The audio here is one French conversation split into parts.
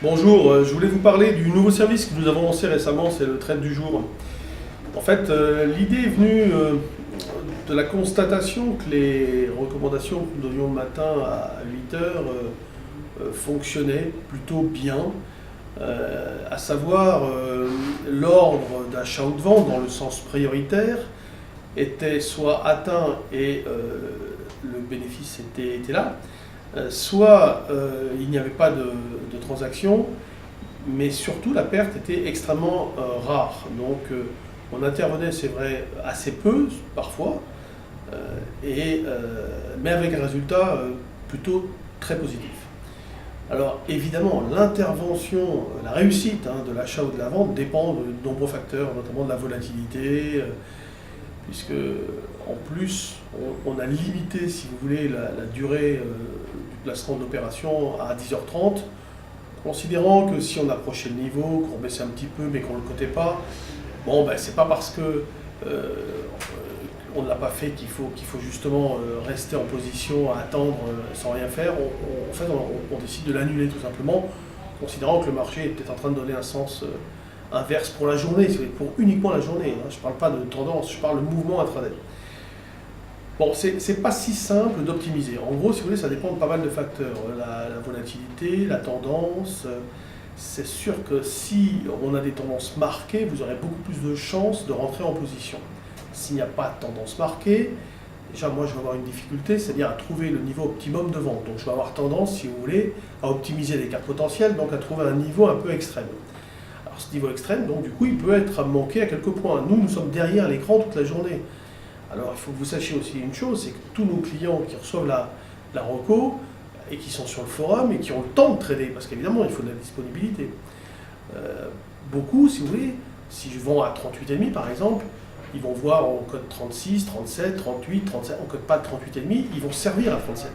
Bonjour, je voulais vous parler du nouveau service que nous avons lancé récemment, c'est le trade du jour. En fait, l'idée est venue de la constatation que les recommandations que nous donnions le matin à 8 heures fonctionnaient plutôt bien, à savoir l'ordre d'achat ou de vente dans le sens prioritaire était soit atteint et le bénéfice était là, soit il n'y avait pas de transaction, mais surtout la perte était extrêmement rare. Donc on intervenait, c'est vrai, assez peu parfois, mais avec un résultat plutôt très positif. Alors évidemment, l'intervention, la réussite de l'achat ou de la vente dépend de nombreux facteurs, notamment de la volatilité, puisque en plus on a limité, si vous voulez, la durée du placement d'opération à 10h30, considérant que si on approchait le niveau, qu'on baissait un petit peu mais qu'on ne le cotait pas, bon, ben, c'est pas parce que on ne l'a pas fait qu'il faut justement rester en position à attendre sans rien faire. En fait, on décide de l'annuler tout simplement, considérant que le marché est peut-être en train de donner un sens inverse pour la journée, pour uniquement la journée. Je ne parle pas de tendance, je parle de mouvement intraday. Bon, c'est pas si simple d'optimiser. En gros, si vous voulez, ça dépend de pas mal de facteurs. La volatilité, la tendance. C'est sûr que si on a des tendances marquées, vous aurez beaucoup plus de chances de rentrer en position. S'il n'y a pas de tendance marquée, déjà moi je vais avoir une difficulté, c'est-à-dire à trouver le niveau optimum de vente. Donc je vais avoir tendance, si vous voulez, à optimiser les cartes potentielles, donc à trouver un niveau un peu extrême. Alors ce niveau extrême, donc du coup, il peut être manqué à quelques points. Nous sommes derrière l'écran toute la journée. Alors il faut que vous sachiez aussi une chose, c'est que tous nos clients qui reçoivent la reco, et qui sont sur le forum, et qui ont le temps de trader, parce qu'évidemment il faut de la disponibilité. Beaucoup, si vous voulez, si je vends à 38,5 par exemple, ils vont voir en code 36, 37, 38, 37, en code pas de 38,5, ils vont servir à 37.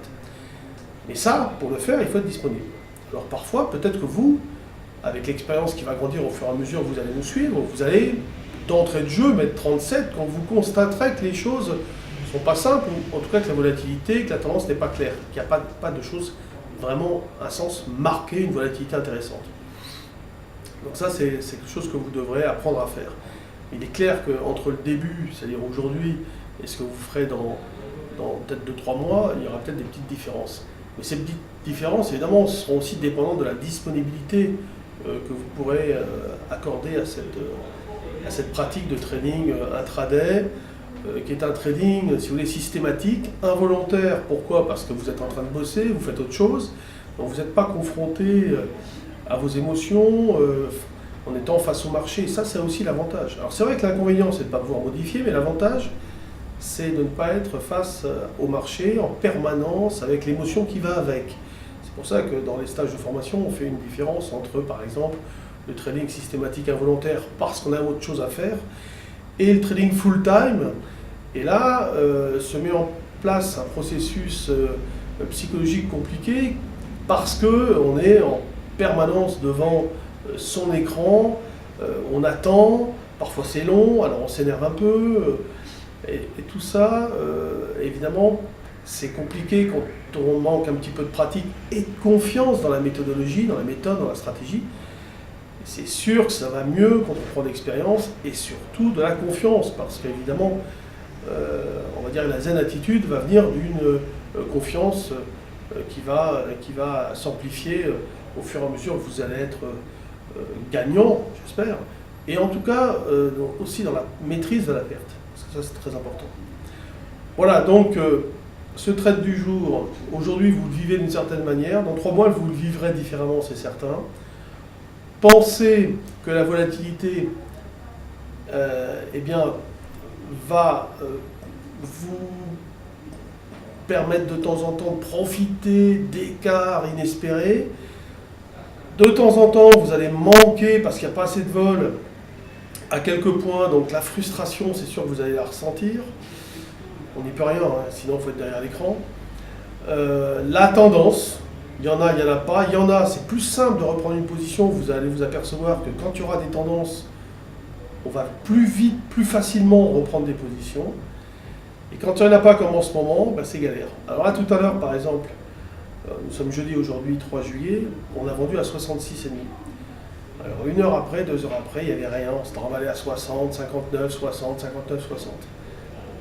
Mais ça, pour le faire, il faut être disponible. Alors parfois, peut-être que vous, avec l'expérience qui va grandir au fur et à mesure que vous allez nous suivre, vous allez d'entrée de jeu mettre 37 quand vous constaterez que les choses ne sont pas simples, ou en tout cas que la volatilité, que la tendance n'est pas claire, qu'il n'y a pas de choses vraiment, un sens marqué, une volatilité intéressante. Donc ça, c'est quelque chose que vous devrez apprendre à faire. Il est clair qu'entre le début, c'est-à-dire aujourd'hui, et ce que vous ferez dans peut-être 2-3 mois, il y aura peut-être des petites différences. Mais ces petites différences, évidemment, seront aussi dépendantes de la disponibilité que vous pourrez accorder à cette pratique de trading intraday, qui est un trading, si vous voulez, systématique, involontaire. Pourquoi? Parce que vous êtes en train de bosser, vous faites autre chose, donc vous n'êtes pas confronté à vos émotions, en étant face au marché. Et ça, c'est aussi l'avantage. Alors c'est vrai que l'inconvénient, c'est de ne pas pouvoir modifier, mais l'avantage, c'est de ne pas être face au marché en permanence avec l'émotion qui va avec. C'est pour ça que dans les stages de formation, on fait une différence entre, par exemple, le trading systématique involontaire parce qu'on a autre chose à faire, et le trading full-time. Et là, se met en place un processus psychologique compliqué parce qu'on est en permanence devant son écran, on attend, parfois c'est long, alors on s'énerve un peu, et tout ça, évidemment, c'est compliqué quand on manque un petit peu de pratique et de confiance dans la méthodologie, dans la méthode, dans la stratégie. C'est sûr que ça va mieux quand on prend de l'expérience et surtout de la confiance, parce qu'évidemment, on va dire que la zen attitude va venir d'une confiance qui va s'amplifier au fur et à mesure que vous allez être gagnant, j'espère, et en tout cas aussi dans la maîtrise de la perte, parce que ça c'est très important. Voilà, donc ce trade du jour, aujourd'hui vous le vivez d'une certaine manière, dans 3 mois vous le vivrez différemment, c'est certain. Pensez que la volatilité va vous permettre de temps en temps de profiter d'écarts inespérés. De temps en temps, vous allez manquer parce qu'il n'y a pas assez de vol à quelques points, donc la frustration, c'est sûr que vous allez la ressentir. On n'y peut rien, sinon il faut être derrière l'écran. La tendance, il y en a, il n'y en a pas. Il y en a, c'est plus simple de reprendre une position, vous allez vous apercevoir que quand il y aura des tendances, on va plus vite, plus facilement reprendre des positions. Et quand il n'y en a pas comme en ce moment, c'est galère. Alors là, tout à l'heure, par exemple, Nous sommes jeudi aujourd'hui, 3 juillet, on a vendu à 66,5. Alors 1 heure après, 2 heures après, il n'y avait rien, on s'est emballé à 60, 59, 60, 59, 60.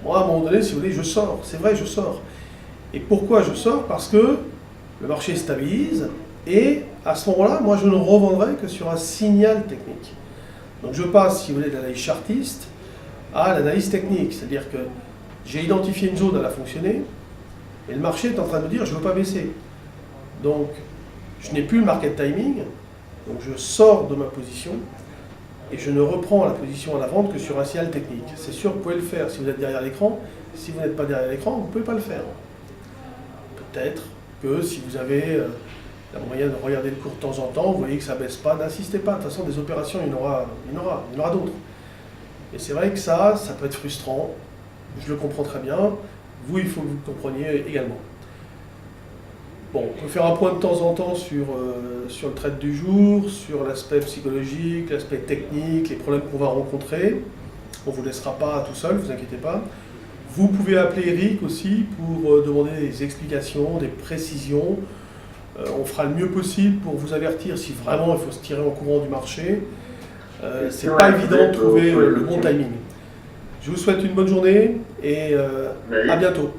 Moi, à un moment donné, si vous voulez, je sors, c'est vrai, je sors. Et pourquoi je sors? Parce que le marché stabilise, et à ce moment-là, moi, je ne revendrai que sur un signal technique. Donc je passe, si vous voulez, de l'analyse chartiste à l'analyse technique, c'est-à-dire que j'ai identifié une zone, elle a fonctionné, et le marché est en train de me dire, je ne veux pas baisser. Donc, je n'ai plus le market timing, donc je sors de ma position et je ne reprends la position à la vente que sur un signal technique. C'est sûr que vous pouvez le faire si vous êtes derrière l'écran. Si vous n'êtes pas derrière l'écran, vous ne pouvez pas le faire. Peut-être que si vous avez la moyenne de regarder le cours de temps en temps, vous voyez que ça ne baisse pas, n'insistez pas. De toute façon, des opérations, il y en aura d'autres. Et c'est vrai que ça peut être frustrant. Je le comprends très bien. Vous, il faut que vous le compreniez également. Bon, on peut faire un point de temps en temps sur le trade du jour, sur l'aspect psychologique, l'aspect technique, les problèmes qu'on va rencontrer. On ne vous laissera pas tout seul, ne vous inquiétez pas. Vous pouvez appeler Eric aussi pour demander des explications, des précisions. On fera le mieux possible pour vous avertir si vraiment il faut se tirer en courant du marché. C'est pas évident de trouver le bon timing. Je vous souhaite une bonne journée et à bientôt.